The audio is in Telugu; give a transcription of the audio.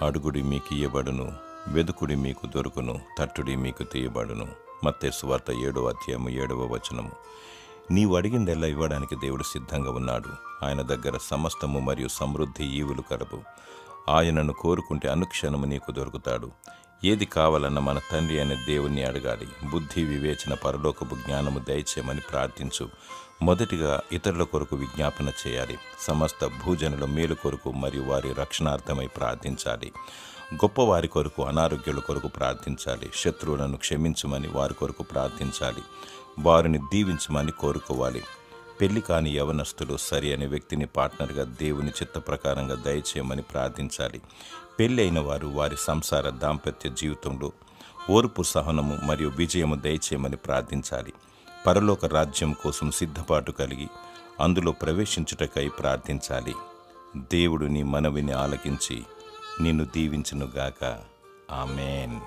అడుగుడి మీకు ఇయ్యబడును, వెదుకుడి మీకు దొరుకును, తట్టుడి మీకు తీయబడును. మత్తయి సువార్త 7:7. నీవు అడిగిందెల్లా ఇవ్వడానికి దేవుడు సిద్ధంగా ఉన్నాడు. ఆయన దగ్గర సమస్తము మరియు సమృద్ధి ఈవులు కలవు. ఆయనను కోరుకుంటే అనుక్షణము నీకు దొరుకుతాడు. ఏది కావాలన్నా మన తండ్రి అనే దేవుణ్ణి అడగాలి. బుద్ధి, వివేచన, పరలోకపు జ్ఞానము దయచేయమని ప్రార్థించు. మొదటిగా ఇతరుల కొరకు విజ్ఞాపన చేయాలి. సమస్త భూజనుల మేలు కొరకు మరియు వారి రక్షణార్థమై ప్రార్థించాలి. గొప్పవారి కొరకు, అనారోగ్యుల కొరకు ప్రార్థించాలి. శత్రువులను క్షమించమని వారి కొరకు ప్రార్థించాలి. వారిని దీవించమని కోరుకోవాలి. పెళ్లి కాని యవనస్తులు సరి అనే వ్యక్తిని పార్ట్నర్గా దేవుని చిత్త ప్రకారంగా దయచేయమని ప్రార్థించాలి. పెళ్ళి అయిన వారు వారి సంసార దాంపత్య జీవితంలో ఓర్పు, సహనము మరియు విజయము దయచేయమని ప్రార్థించాలి. పరలోక రాజ్యం కోసం సిద్ధపాటు కలిగి అందులో ప్రవేశించుటకై ప్రార్థించాలి. దేవుడు నీ మనవిని ఆలకించి నిన్ను దీవించునుగాక. ఆమేన్.